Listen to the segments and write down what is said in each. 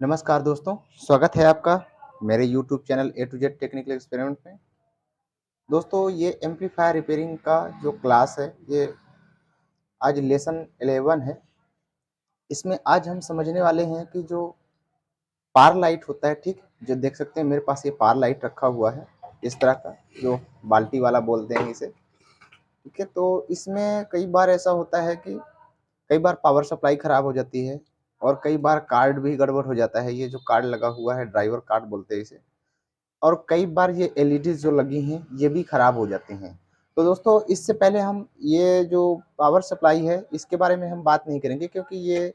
नमस्कार दोस्तों, स्वागत है आपका मेरे YouTube channel A to Z technical experiment में। दोस्तों, ये एम्पलीफायर रिपेयरिंग का जो क्लास है, ये आज लेसन 11 है। इसमें आज हम समझने वाले हैं कि जो पार लाइट होता है, ठीक, जो देख सकते हैं मेरे पास ये पार लाइट रखा हुआ है इस तरह का, जो बाल्टी वाला बोलते हैं इसे। ठीक है, तो इसमें कई बार ऐसा होता है कि कई बार पावर सप्लाई खराब हो जाती है और कई बार कार्ड भी गड़बड़ हो जाता है। ये जो कार्ड लगा हुआ है, ड्राइवर कार्ड बोलते हैं इसे। और कई बार ये एलईडीज जो लगी हैं ये भी खराब हो जाते हैं। तो दोस्तों, इससे पहले हम ये जो पावर सप्लाई है इसके बारे में हम बात नहीं करेंगे, क्योंकि ये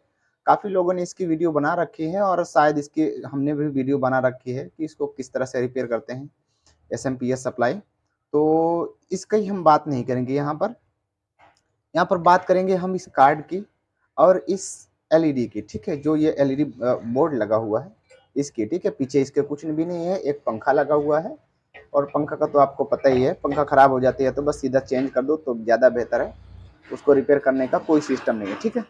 काफ़ी लोगों ने इसकी वीडियो बना रखी है और शायद इसकी हमने भी वीडियो बना रखी है कि इसको किस तरह से रिपेयर करते हैं, एसएमपीएस सप्लाई। तो इसकी हम बात नहीं करेंगे यहाँ पर बात करेंगे हम इस कार्ड की और इस एलईडी की। ठीक है, जो ये एलईडी बोर्ड लगा हुआ है इसकी। ठीक है, पीछे इसके कुछ भी नहीं है, एक पंखा लगा हुआ है और पंखा का तो आपको पता ही है, पंखा खराब हो जाती है तो बस सीधा चेंज कर दो तो ज़्यादा बेहतर है। उसको रिपेयर करने का कोई सिस्टम नहीं है। ठीक है,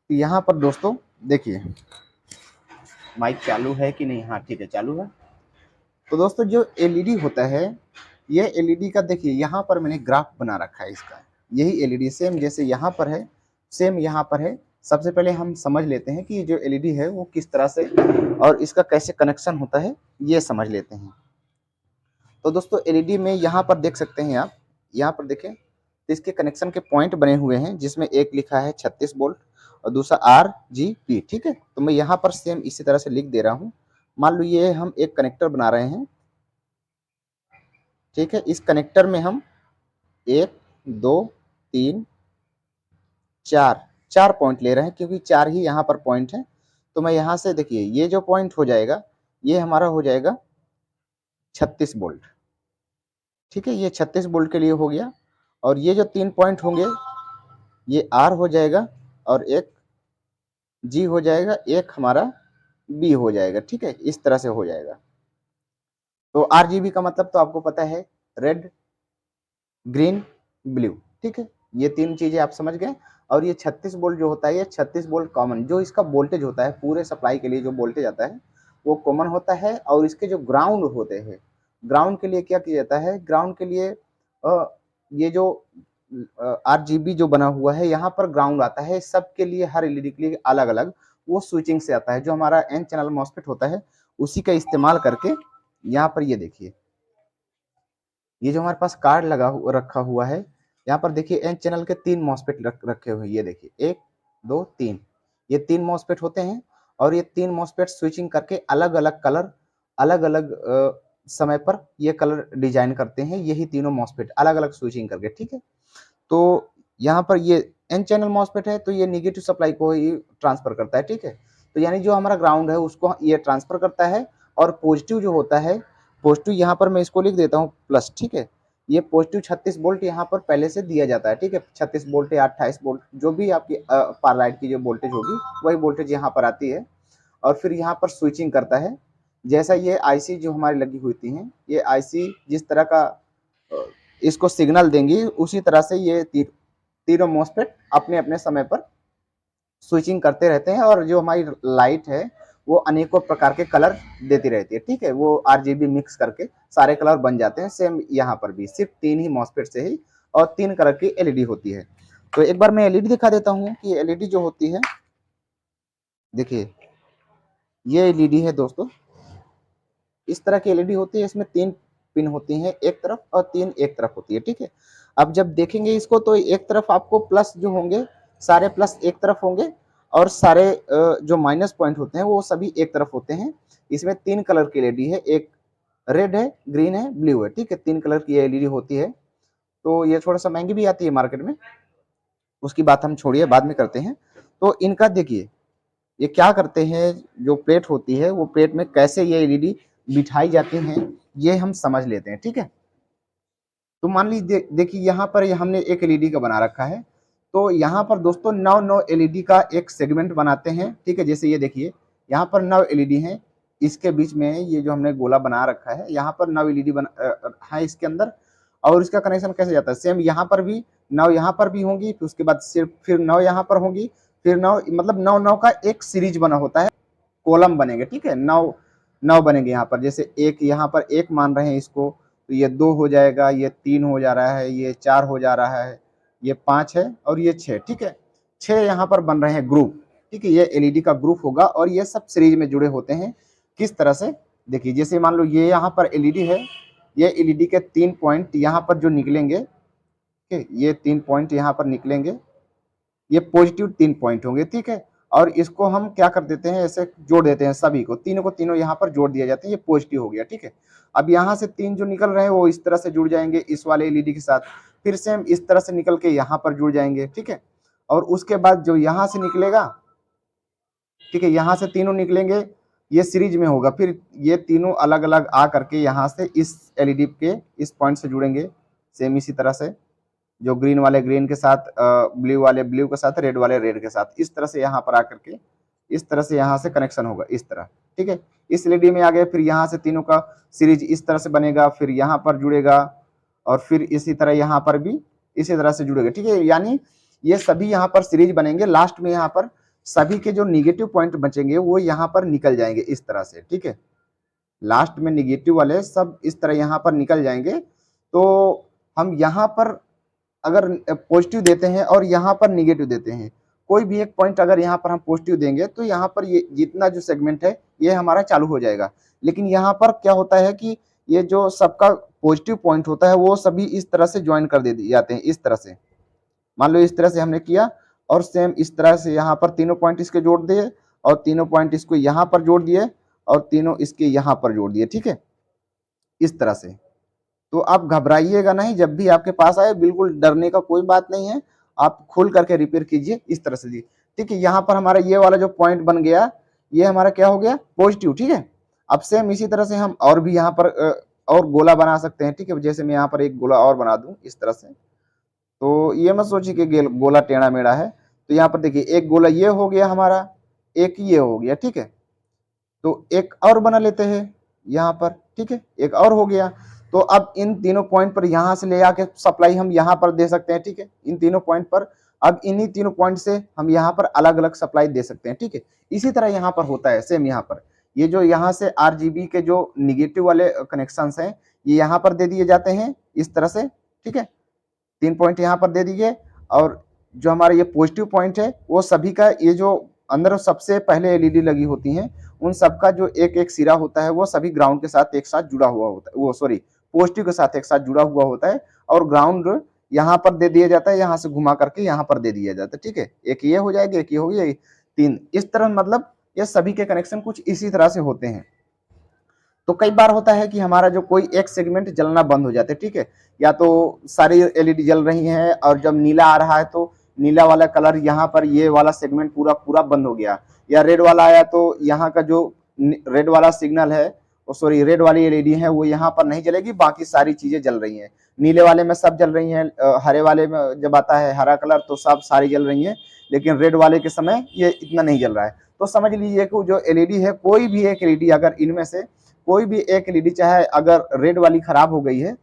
तो यहाँ पर दोस्तों देखिए, माइक चालू है कि नहीं? हाँ ठीक है, चालू है। तो दोस्तों, जो एलईडी होता है, ये एलईडी का देखिए यहाँ पर मैंने ग्राफ बना रखा है इसका। यही एलईडी सेम जैसे यहाँ पर है, सेम यहाँ पर है। सबसे पहले हम समझ लेते हैं कि जो एलईडी है वो किस तरह से और इसका कैसे कनेक्शन होता है, ये समझ लेते हैं। तो दोस्तों, एलईडी में यहाँ पर देख सकते हैं आप, यहाँ पर देखें तो इसके कनेक्शन के पॉइंट बने हुए हैं, जिसमें एक लिखा है 36 वोल्ट और दूसरा RGB। ठीक है, तो मैं यहाँ पर सेम इसी तरह से लिख दे रहा हूँ। मान लो ये हम एक कनेक्टर बना रहे हैं। ठीक है, इस कनेक्टर में हम 1 2 3 4 पॉइंट ले रहे हैं, क्योंकि 4 ही यहाँ पर पॉइंट है। तो मैं यहाँ से देखिए, ये जो पॉइंट हो जाएगा ये हमारा हो जाएगा 36 वोल्ट। ठीक है, ये 36 वोल्ट के लिए हो गया। और ये जो 3 पॉइंट होंगे ये R हो जाएगा और एक G हो जाएगा, एक हमारा B हो जाएगा। ठीक है, इस तरह से हो जाएगा। तो RGB का मतलब तो आपको पता है, रेड ग्रीन ब्लू। ठीक है, ये 3 चीजें आप समझ गए। और ये 36 वोल्ट जो होता है, ये 36 वोल्ट कॉमन, जो इसका वोल्टेज होता है पूरे सप्लाई के लिए जो वोल्टेज आता है वो कॉमन होता है। और इसके जो ग्राउंड होते हैं, ग्राउंड के लिए क्या किया जाता है, ग्राउंड के लिए ये जो RGB जो बना हुआ है यहाँ पर ग्राउंड आता है। सबके लिए, हर एलईडी के लिए अलग अलग वो स्विचिंग से आता है। जो हमारा एन चैनल मॉसफेट होता है उसी का इस्तेमाल करके यहाँ पर ये देखिए, ये जो हमारे पास कार्ड रखा हुआ है, यहाँ पर देखिए एन चैनल के 3 मॉसफेट रखे हुए हैं। ये देखिए 1 2 3, ये 3 मॉसफेट होते हैं। और ये 3 मॉसफेट स्विचिंग करके अलग अलग कलर, अलग अलग समय पर ये कलर डिजाइन करते हैं। यही तीनों मॉसफेट अलग अलग स्विचिंग करके। ठीक है, तो यहाँ पर ये एन चैनल मॉसफेट है तो ये निगेटिव सप्लाई को ही ट्रांसफर करता है। ठीक है, तो यानी जो हमारा ग्राउंड है उसको ये ट्रांसफर करता है। और पॉजिटिव जो होता है, पॉजिटिव यहाँ पर मैं इसको लिख देता हूँ प्लस। ठीक है, ये पॉजिटिव 36 वोल्ट यहाँ पर पहले से दिया जाता है। ठीक है, 36 वोल्ट या 28 वोल्ट जो भी आपकी पार लाइट की जो वोल्टेज होगी वही वोल्टेज यहाँ पर आती है। और फिर यहाँ पर स्विचिंग करता है। जैसा ये आईसी जो हमारी लगी हुई थी हैं, ये आईसी जिस तरह का इसको सिग्नल देंगी, उसी तरह से ये तीनों मॉसफेट अपने अपने समय पर स्विचिंग करते रहते हैं। और जो हमारी लाइट है वो अनेकों प्रकार के कलर देती रहती है। ठीक है, वो आरजीबी मिक्स करके सारे कलर बन जाते हैं। सेम यहाँ पर भी सिर्फ 3 ही मॉसफेट से ही और 3 कलर की एलईडी होती है। तो एक बार मैं एलईडी दिखा देता हूँ कि एलईडी जो होती है, देखिए ये एलईडी है दोस्तों, इस तरह की एलईडी होती है। इसमें 3 पिन होती हैं एक तरफ और 3 एक तरफ होती है। ठीक है, अब जब देखेंगे इसको तो एक तरफ आपको प्लस जो होंगे, सारे प्लस एक तरफ होंगे और सारे जो माइनस पॉइंट होते हैं वो सभी एक तरफ होते हैं। इसमें 3 कलर की एलईडी है, एक रेड है, ग्रीन है, ब्लू है। ठीक है, 3 कलर की एलईडी होती है। तो ये थोड़ा सा महंगी भी आती है मार्केट में, उसकी बात हम छोड़िए, बाद में करते हैं। तो इनका देखिए, ये क्या करते हैं, जो प्लेट होती है वो प्लेट में कैसे ये एलईडी बिठाई जाती हैं ये हम समझ लेते हैं। ठीक है, तो मान लीजिए देखिए यहाँ पर हमने एक एलईडी का बना रखा है। तो यहाँ पर दोस्तों 9 एलईडी का एक सेगमेंट बनाते हैं। ठीक है, जैसे ये देखिए यहाँ पर 9 एलईडी हैं, इसके बीच में ये जो हमने गोला बना रखा है यहाँ पर 9 एलईडी है इसके अंदर। और इसका कनेक्शन कैसे जाता है, सेम यहाँ पर भी 9 यहाँ पर भी होंगी, फिर उसके बाद सिर्फ फिर 9 यहाँ पर होंगी, फिर 9 मतलब 9 9 का एक सीरीज बना होता है, कॉलम बनेंगे, ठीक है, 9 9 बनेंगे यहाँ पर। जैसे एक यहाँ पर एक मान रहे हैं इसको, तो ये 2 हो जाएगा, ये 3 हो जा रहा है, ये 4 हो जा रहा है, ये 5 है और ये 6, ठीक है। 6 यहाँ पर बन रहे हैं ग्रुप, ठीक है, ये एलईडी का ग्रुप होगा और ये सब सीरीज में जुड़े होते हैं। किस तरह से, देखिए जैसे मान लो ये यहाँ पर एलईडी है, ये एलईडी के 3 पॉइंट यहाँ पर जो निकलेंगे, ठीक है, ये 3 पॉइंट यहाँ पर निकलेंगे, ये पॉजिटिव 3 पॉइंट होंगे, ठीक है। और इसको हम क्या कर देते हैं, ऐसे जोड़ देते हैं, सभी को तीनों यहाँ पर जोड़ दिया जाता है, ये पॉजिटिव हो गया, ठीक है। अब यहाँ से 3 जो निकल रहे हैं वो इस तरह से जुड़ जाएंगे इस वाले एलईडी के साथ, फिर से हम इस तरह से निकल के यहाँ पर जुड़ जाएंगे, ठीक है। और उसके बाद जो यहाँ से निकलेगा, ठीक है, यहाँ से तीनों निकलेंगे, ये सीरीज में होगा, फिर ये तीनों अलग अलग आ करके यहाँ से इस एलईडी के इस पॉइंट से जुड़ेंगे, सेम इसी तरह से, जो ग्रीन वाले ग्रीन के साथ, ब्लू वाले ब्लू के साथ, रेड वाले रेड के साथ, इस तरह से यहाँ पर आकर के इस तरह से यहाँ से कनेक्शन होगा, इस तरह, ठीक है। इस एलईडी में आ गए, फिर यहाँ से तीनों का सीरीज इस तरह से बनेगा, फिर यहाँ पर जुड़ेगा और फिर इसी तरह यहाँ पर भी इसी तरह से जुड़ेगा, ठीक है। यानी ये सभी यहाँ पर सीरीज बनेंगे, लास्ट में यहाँ पर सभी के जो निगेटिव पॉइंट बचेंगे वो यहाँ पर निकल जाएंगे इस तरह से, ठीक है। लास्ट में निगेटिव वाले सब इस तरह यहाँ पर निकल जाएंगे। तो हम यहाँ पर अगर पॉजिटिव देते हैं और यहाँ पर निगेटिव देते हैं, कोई भी एक पॉइंट अगर यहाँ पर हम पॉजिटिव देंगे तो यहाँ पर ये जितना जो सेगमेंट है ये हमारा चालू हो जाएगा। लेकिन यहाँ पर क्या होता है कि ये जो सबका पॉजिटिव पॉइंट होता है वो सभी इस तरह से ज्वाइन कर दे जाते हैं, इस तरह से मान लो इस तरह से हमने किया और सेम इस तरह से यहाँ पर तीनों पॉइंट इसके जोड़ दिए और तीनों पॉइंट इसको यहाँ पर जोड़ दिए और तीनों इसके यहाँ पर जोड़ दिए, ठीक है, इस तरह से। तो आप घबराइएगा नहीं, जब भी आपके पास आए बिल्कुल डरने का कोई बात नहीं है, आप खोल करके रिपेयर कीजिए इस तरह से जी, ठीक है। यहाँ पर हमारा ये वाला जो पॉइंट बन गया ये हमारा क्या हो गया, पॉजिटिव, ठीक है। अब सेम इसी तरह से हम और भी यहाँ पर और गोला बना सकते हैं, ठीक है। जैसे मैं यहाँ पर एक गोला और बना दूं इस तरह से, तो ये मत सोचिए कि गोला टेढ़ा मेढ़ा है। तो यहाँ पर देखिए एक गोला ये हो गया हमारा, एक ये हो गया, ठीक है। तो एक और बना लेते हैं यहाँ पर, ठीक है, एक और हो गया। तो अब इन तीनों पॉइंट पर यहाँ से ले आके सप्लाई हम यहाँ पर दे सकते हैं, ठीक है, इन तीनों पॉइंट पर। अब इन्हीं तीनों पॉइंट से हम यहाँ पर अलग अलग सप्लाई दे सकते हैं, ठीक है। इसी तरह यहाँ पर होता है सेम, यहाँ पर ये जो यहाँ से आरजीबी के जो निगेटिव वाले कनेक्शन हैं ये यहाँ पर दे दिए जाते हैं इस तरह से, ठीक है, 3 पॉइंट यहाँ पर दे दिए। और जो हमारा ये पॉजिटिव पॉइंट है वो सभी का, ये जो अंदर सबसे पहले एलईडी लगी होती हैं उन सबका जो एक एक सिरा होता है वो सभी ग्राउंड के साथ एक साथ जुड़ा हुआ होता है, वो सॉरी पॉजिटिव के साथ एक साथ जुड़ा हुआ होता है और ग्राउंड यहाँ पर दे दिया जाता है, यहाँ से घुमा करके यहाँ पर दे दिया जाता है, ठीक है। एक ये हो जाएगा, एक ये हो गया, 3 इस तरह, मतलब ये सभी के कनेक्शन कुछ इसी तरह से होते हैं। तो कई बार होता है कि हमारा जो कोई एक सेगमेंट जलना बंद हो जाते हैं, ठीक है, या तो सारी एलईडी जल रही हैं और जब नीला आ रहा है तो नीला वाला कलर यहाँ पर ये वाला सेगमेंट पूरा पूरा बंद हो गया, या रेड वाला आया तो यहाँ का जो रेड वाला सिग्नल है, सॉरी रेड वाली एलईडी है वो यहाँ पर नहीं जलेगी, बाकी सारी चीजें जल रही हैं। नीले वाले में सब जल रही हैं, हरे वाले में जब आता है हरा कलर तो सब सारी जल रही हैं, लेकिन रेड वाले के समय ये इतना नहीं जल रहा है। तो समझ लीजिए कि जो एलईडी है, कोई भी एक एलईडी अगर इनमें से कोई भी एक एलईडी चाहे अगर रेड वाली खराब हो गई है,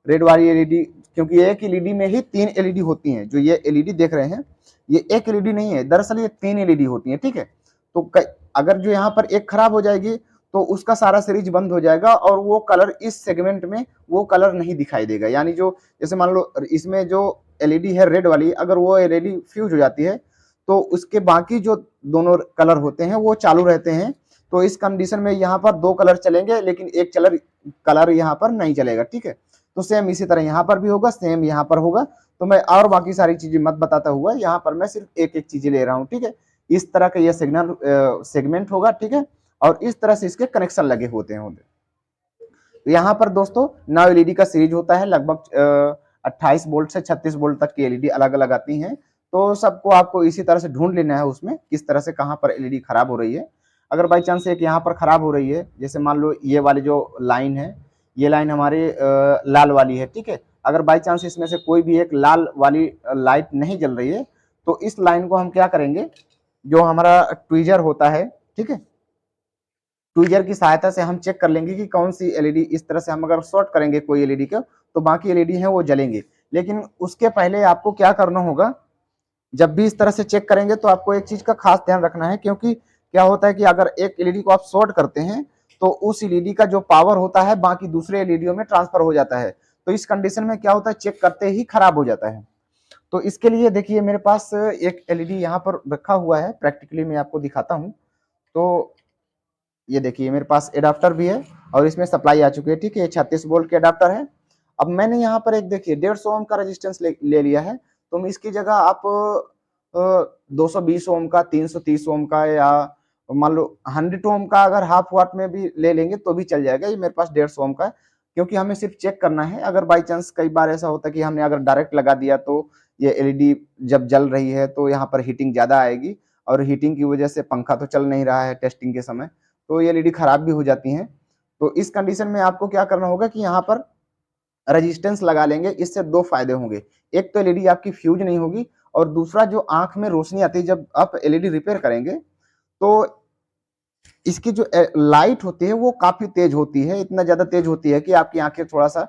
रेड वाली एलईडी, क्योंकि एक एलईडी में ही 3 एलईडी होती हैं, जो ये एलईडी देख रहे हैं ये एक एलईडी नहीं है, दरअसल ये 3 एलईडी होती हैं, ठीक है। तो अगर जो यहाँ पर एक खराब हो जाएगी तो उसका सारा सीरीज बंद हो जाएगा और वो कलर इस सेगमेंट में वो कलर नहीं दिखाई देगा। यानी जो जैसे मान लो इसमें जो एलईडी है रेड वाली, अगर वो एलईडी फ्यूज हो जाती है तो उसके बाकी जो दोनों कलर होते हैं वो चालू रहते हैं। तो इस कंडीशन में यहाँ पर 2 कलर चलेंगे लेकिन एक कलर यहाँ पर नहीं चलेगा, ठीक है। तो सेम इसी तरह यहाँ पर भी होगा, सेम यहाँ पर होगा। तो मैं और बाकी सारी चीजें मत बताता हुआ यहाँ पर मैं सिर्फ एक एक चीजें ले रहा हूँ, ठीक है। इस तरह का ये सिग्नल सेगमेंट होगा, ठीक है, और इस तरह से इसके कनेक्शन लगे होते हैं। तो यहाँ पर दोस्तों 9 एलईडी का सीरीज होता है, लगभग 28 वोल्ट से 36 वोल्ट तक की एलईडी अलग अलग आती हैं। तो सबको आपको इसी तरह से ढूंढ लेना है उसमें किस तरह से कहाँ पर एलईडी खराब हो रही है। अगर बाई चांस एक यहाँ पर खराब हो रही है, जैसे मान लो ये वाली जो लाइन है, ये लाइन हमारी लाल वाली है, ठीक है। अगर बाई चांस इसमें से कोई भी एक लाल वाली लाइट नहीं जल रही है तो इस लाइन को हम क्या करेंगे, जो हमारा ट्वीजर होता है, ठीक है, ट्वीजर की सहायता से हम चेक कर लेंगे कि कौन सी एलईडी, इस तरह से हम अगर शॉर्ट करेंगे कोई एलईडी को तो बाकी एलईडी है वो जलेंगे। लेकिन उसके पहले आपको क्या करना होगा, जब भी इस तरह से चेक करेंगे तो आपको एक चीज का खास ध्यान रखना है, क्योंकि क्या होता है कि अगर एक एलईडी को आप शॉर्ट करते हैं तो उस एलईडी का जो पावर होता है बाकी दूसरे एलईडीओ में ट्रांसफर हो जाता है। तो इस कंडीशन में क्या होता है, चेक करते ही खराब हो जाता है। तो इसके लिए देखिए मेरे पास एक एलईडी यहाँ पर रखा हुआ है, प्रैक्टिकली मैं आपको दिखाता हूँ। तो ये देखिए मेरे पास एडाप्टर भी है और इसमें सप्लाई आ चुकी है, ठीक है, 36 वोल्ट के एडाप्टर है। अब मैंने यहाँ पर एक देखिए 150 ओम का रेजिस्टेंस ले लिया है। तो इसकी जगह आप 220 ओम का, 330 ओम का, या मान लो 100 ओम का अगर हाफ वाट में भी ले लेंगे तो भी चल जाएगा। ये मेरे पास 150 ओम का है, क्योंकि हमें सिर्फ चेक करना है। अगर बाई चांस कई बार ऐसा होता है कि हमने अगर डायरेक्ट लगा दिया तो ये एलईडी जब जल रही है तो यहाँ पर हीटिंग ज्यादा आएगी, और हीटिंग की वजह से पंखा तो चल नहीं रहा है टेस्टिंग के समय, तो ये एलईडी खराब भी हो जाती हैं। तो इस कंडीशन में आपको क्या करना होगा कि यहाँ पर रेजिस्टेंस लगा लेंगे। इससे दो फायदे होंगे, एक तो एलईडी आपकी फ्यूज नहीं होगी, और दूसरा जो आंख में रोशनी आती है जब आप एलईडी रिपेयर करेंगे तो इसकी जो लाइट होती है वो काफी तेज होती है, इतना ज्यादा तेज होती है कि आपकी आंखें थोड़ा सा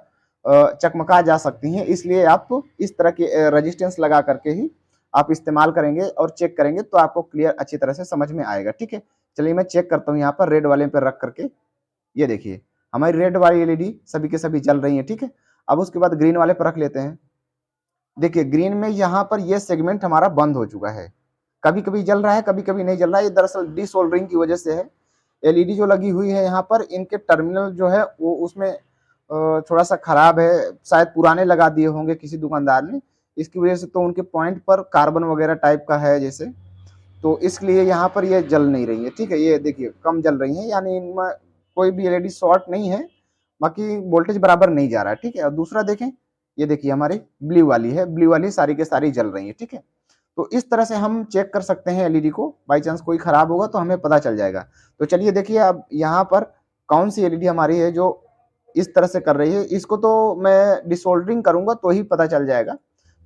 चकमका जा सकती हैं। इसलिए आप इस तरह के रेजिस्टेंस लगा करके ही आप इस्तेमाल करेंगे और चेक करेंगे तो आपको क्लियर अच्छी तरह से समझ में आएगा, ठीक है। चलिए मैं चेक करता हूँ यहाँ पर रेड वाले पे रख करके। ये देखिए हमारी रेड वाली एलईडी सभी के सभी जल रही है, ठीक है। अब उसके बाद ग्रीन वाले पर रख लेते हैं। देखिए ग्रीन में यहाँ पर ये सेगमेंट हमारा बंद हो चुका है, कभी कभी जल रहा है कभी कभी नहीं जल रहा है। ये दरअसल डिसोल्डरिंग की वजह से है। एलईडी जो लगी हुई है यहाँ पर, इनके टर्मिनल जो है वो उसमें थोड़ा सा खराब है, शायद पुराने लगा दिए होंगे किसी दुकानदार ने, इसकी वजह से तो उनके पॉइंट पर कार्बन वगैरह टाइप का है जैसे, तो इसलिए यहाँ पर ये जल नहीं रही है, ठीक है। ये देखिए कम जल रही है, यानी इनमें कोई भी एलईडी शॉर्ट नहीं है, बाकी वोल्टेज बराबर नहीं जा रहा है, ठीक है। और दूसरा देखें, ये देखिए हमारी ब्लू वाली है, ब्लू वाली सारी के सारी जल रही है, ठीक है। तो इस तरह से हम चेक कर सकते हैं एलईडी को, बाई चांस कोई खराब होगा तो हमें पता चल जाएगा। तो चलिए देखिए अब यहाँ पर कौन सी एलईडी हमारी है जो इस तरह से कर रही है। इसको तो मैं डिसोल्डरिंग करूंगा तो ही पता चल जाएगा।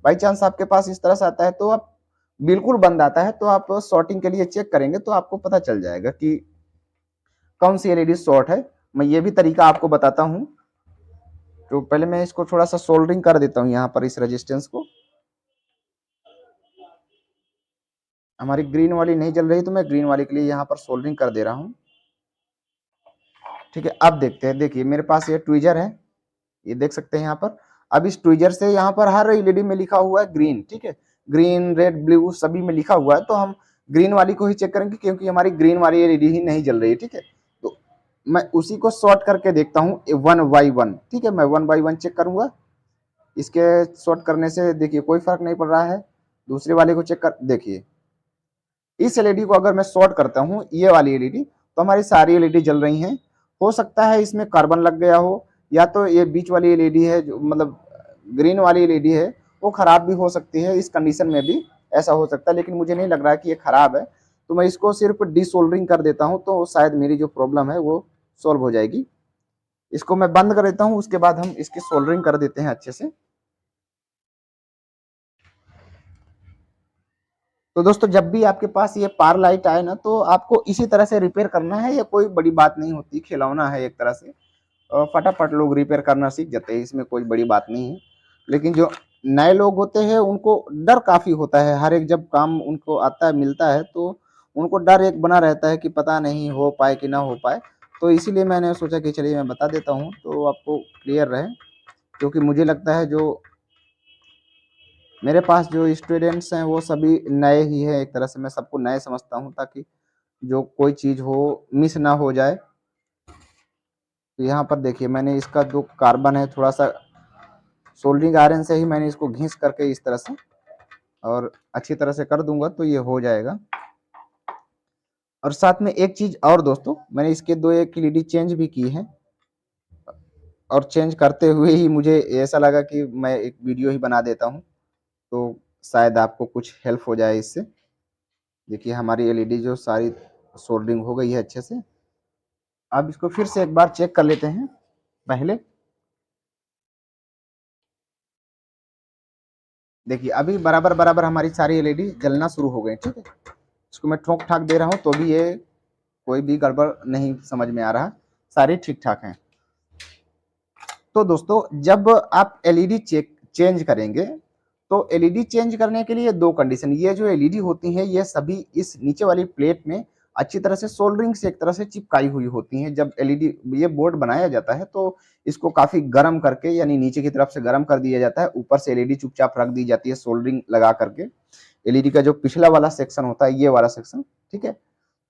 बाई चांस आपके पास इस तरह से आता है तो आप बिल्कुल बंद आता है तो आप शॉर्टिंग के लिए चेक करेंगे तो आपको पता चल जाएगा कि कौन सी एलईडी शॉर्ट है। मैं ये भी तरीका आपको बताता हूँ। तो पहले मैं इसको थोड़ा सा सोल्डरिंग कर देता हूँ यहाँ पर इस रेजिस्टेंस को। हमारी ग्रीन वाली नहीं जल रही तो मैं ग्रीन वाली के लिए यहाँ पर सोल्डरिंग कर दे रहा हूँ, ठीक है। अब देखते हैं, देखिए मेरे पास ये ट्विजर है, ये देख सकते हैं यहाँ पर। अब इस ट्विजर से यहाँ पर हर एलईडी में लिखा हुआ है ग्रीन, ठीक है, ग्रीन रेड ब्लू सभी में लिखा हुआ है। तो हम ग्रीन वाली को ही चेक करेंगे क्योंकि हमारी ग्रीन वाली एलईडी ही नहीं जल रही है, ठीक है। तो मैं उसी को शॉर्ट करके देखता हूँ 1 बाई 1, ठीक है। मैं 1 बाई 1 चेक करूंगा। इसके शॉर्ट करने से देखिए कोई फर्क नहीं पड़ रहा है। दूसरे वाले को चेक कर देखिए, इस एलईडी को अगर मैं शॉर्ट करता हूँ ये वाली एलईडी, तो हमारी सारी एलईडी जल रही हैं। हो सकता है इसमें कार्बन लग गया हो, या तो ये बीच वाली एलईडी है जो मतलब ग्रीन वाली एलईडी है वो खराब भी हो सकती है। इस कंडीशन में भी ऐसा हो सकता है, लेकिन मुझे नहीं लग रहा है कि ये खराब है। तो मैं इसको सिर्फ डिसोल्डरिंग कर देता हूँ तो शायद मेरी जो प्रॉब्लम है वो सॉल्व हो जाएगी। इसको मैं बंद कर देता हूँ, उसके बाद हम इसकी सोल्डरिंग कर देते हैं अच्छे से। तो दोस्तों जब भी आपके पास ये पार लाइट आए ना तो आपको इसी तरह से रिपेयर करना है, ये कोई बड़ी बात नहीं होती, खिलौना है एक तरह से। फटाफट लोग रिपेयर करना सीख जाते हैं, इसमें कोई बड़ी बात नहीं है। लेकिन जो नए लोग होते हैं उनको डर काफी होता है, हर एक जब काम उनको आता है मिलता है तो उनको डर एक बना रहता है कि पता नहीं हो पाए कि ना हो पाए। तो इसीलिए मैंने सोचा कि चलिए मैं बता देता हूँ तो आपको क्लियर रहे, क्योंकि मुझे लगता है जो मेरे पास जो स्टूडेंट्स हैं वो सभी नए ही हैं, एक तरह से मैं सबको नए समझता हूँ ताकि जो कोई चीज़ हो मिस ना हो जाए। तो यहाँ पर देखिए मैंने इसका जो कार्बन है थोड़ा सा सोल्डरिंग आयरन से ही मैंने इसको घिस करके इस तरह से और अच्छी तरह से कर दूंगा तो ये हो जाएगा। और साथ में एक चीज और दोस्तों, मैंने इसके दो एक एलईडी चेंज भी की है, और चेंज करते हुए ही मुझे ऐसा लगा कि मैं एक वीडियो ही बना देता हूँ तो शायद आपको कुछ हेल्प हो जाए इससे। देखिए हमारी एलईडी जो सारी सोल्डरिंग हो गई है अच्छे से। अब इसको फिर से एक बार चेक कर लेते हैं पहले। देखिए अभी बराबर बराबर हमारी सारी एलईडी जलना शुरू हो गई, ठीक है। इसको मैं ठोक ठाक दे रहा हूँ तो भी ये कोई भी गड़बड़ नहीं समझ में आ रहा, सारी ठीक ठाक हैं। तो दोस्तों जब आप एलईडी चेंज करेंगे तो एलईडी चेंज करने के लिए दो कंडीशन, ये जो एलईडी होती है ये सभी इस नीचे वाली प्लेट में अच्छी तरह से सोल्डरिंग से एक तरह से चिपकाई हुई होती हैं। जब एलईडी ये बोर्ड बनाया जाता है तो इसको काफी गर्म करके यानी नीचे की तरफ से गर्म कर दिया जाता है, ऊपर से एलईडी चुपचाप रख दी जाती है सोल्डरिंग लगा करके। एलईडी का जो पिछला वाला सेक्शन होता है ये वाला सेक्शन, ठीक है,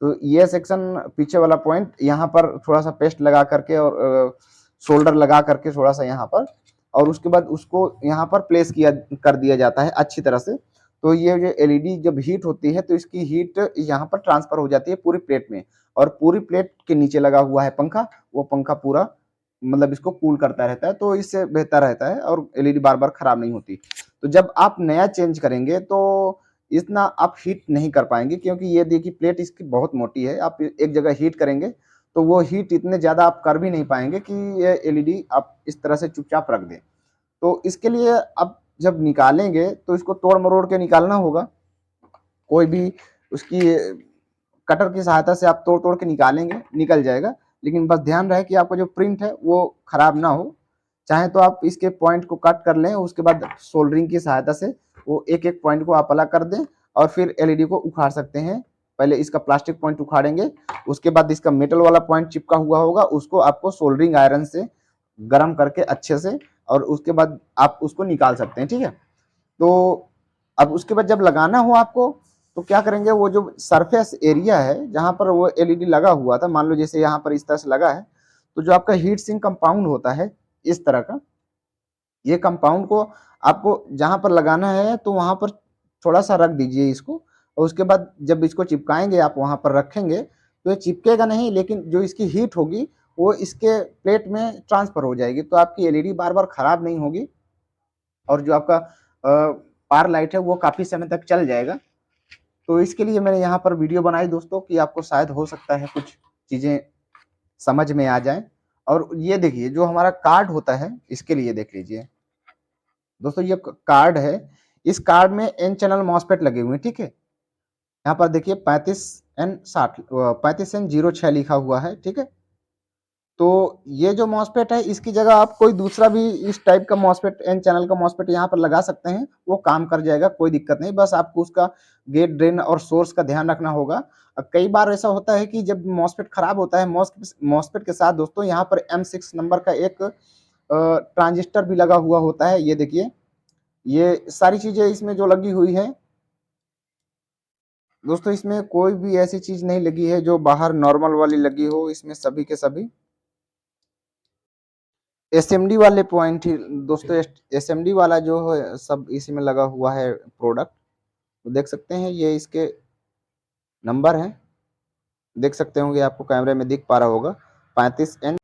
तो ये सेक्शन पीछे वाला पॉइंट यहाँ पर थोड़ा सा पेस्ट लगा करके और शोल्डर लगा करके थोड़ा सा यहाँ पर, और उसके बाद उसको यहाँ पर प्लेस किया कर दिया जाता है अच्छी तरह से। तो ये जो एलईडी जब हीट होती है तो इसकी हीट यहाँ पर ट्रांसफर हो जाती है पूरी प्लेट में, और पूरी प्लेट के नीचे लगा हुआ है पंखा, वो पंखा पूरा मतलब इसको कूल करता रहता है, तो इससे बेहतर रहता है और एलईडी बार बार खराब नहीं होती। तो जब आप नया चेंज करेंगे तो इतना आप हीट नहीं कर पाएंगे, क्योंकि ये देखिए प्लेट इसकी बहुत मोटी है, आप एक जगह हीट करेंगे तो वो हीट इतने ज़्यादा आप कर भी नहीं पाएंगे कि ये एलईडी आप इस तरह से चुपचाप रख दें। तो इसके लिए अब जब निकालेंगे तो इसको तोड़ मरोड़ के निकालना होगा, कोई भी उसकी कटर की सहायता से आप तोड़ तोड़ के निकालेंगे, निकल जाएगा, लेकिन बस ध्यान रहे कि आपका जो प्रिंट है वो खराब ना हो। चाहे तो आप इसके पॉइंट को कट कर लें, उसके बाद सोल्डरिंग की सहायता से वो एक एक पॉइंट को आप अलग कर दें और फिर एलईडी को उखाड़ सकते हैं। पहले इसका प्लास्टिक पॉइंट उखाड़ेंगे, उसके बाद इसका मेटल वाला पॉइंट चिपका हुआ होगा, उसको आपको सोल्डरिंग आयरन से गर्म करके अच्छे से, और उसके बाद आप उसको निकाल सकते हैं, ठीक है। तो अब उसके बाद जब लगाना हो आपको तो क्या करेंगे, वो जो सरफेस एरिया है जहां पर वो एलईडी लगा हुआ था, मान लो जैसे यहाँ पर इस तरह से लगा है, तो जो आपका हीट सिंक कंपाउंड होता है इस तरह का, ये कंपाउंड को आपको जहां पर लगाना है तो वहां पर थोड़ा सा रख दीजिए इसको, और उसके बाद जब इसको चिपकाएंगे आप वहां पर रखेंगे तो ये चिपकेगा नहीं, लेकिन जो इसकी हीट होगी वो इसके प्लेट में ट्रांसफर हो जाएगी, तो आपकी एलईडी बार बार खराब नहीं होगी और जो आपका पार लाइट है वो काफी समय तक चल जाएगा। तो इसके लिए मैंने यहाँ पर वीडियो बनाई दोस्तों कि आपको शायद हो सकता है कुछ चीजें समझ में आ जाए। और ये देखिए जो हमारा कार्ड होता है इसके लिए देख लीजिए दोस्तों, ये कार्ड है, इस कार्ड में एन चैनल मॉसफेट लगे हुए हैं, ठीक है। यहाँ पर देखिए 35N06 लिखा हुआ है, ठीक है। तो ये जो मॉसफेट है इसकी जगह आप कोई दूसरा भी इस टाइप का मॉसफेट, एन चैनल का मॉसफेट यहाँ पर लगा सकते हैं, वो काम कर जाएगा, कोई दिक्कत नहीं। बस आपको उसका गेट, ड्रेन और सोर्स का ध्यान रखना होगा। कई बार ऐसा होता है कि जब मॉसफेट खराब होता है, मॉसफेट के साथ दोस्तों यहाँ पर M6 नंबर का एक ट्रांजिस्टर भी लगा हुआ होता है। ये देखिए ये सारी चीजें इसमें जो लगी हुई है दोस्तों, इसमें कोई भी ऐसी चीज नहीं लगी है जो बाहर नॉर्मल वाली लगी हो, इसमें सभी के सभी एसएमडी वाले पॉइंट ही दोस्तों, एसएमडी वाला जो है सब इसी में लगा हुआ है प्रोडक्ट। तो देख सकते हैं ये इसके नंबर हैं, देख सकते होंगे, आपको कैमरे में दिख पा रहा होगा 35N।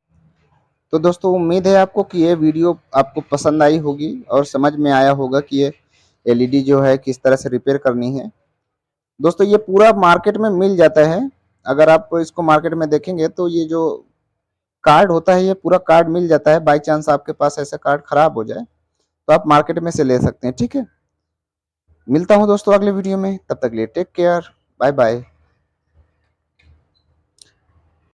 तो दोस्तों उम्मीद है आपको कि ये वीडियो आपको पसंद आई होगी और समझ में आया होगा कि ये एलईडी जो है किस तरह से रिपेयर करनी है। दोस्तों ये पूरा मार्केट में मिल जाता है, अगर आप इसको मार्केट में देखेंगे तो ये जो कार्ड होता है ये पूरा कार्ड मिल जाता है। बाई चांस आपके पास ऐसा कार्ड खराब हो जाए तो आप मार्केट में से ले सकते हैं, ठीक है। मिलता हूं दोस्तों अगले वीडियो में, तब तक के लिए टेक केयर, बाय बाय।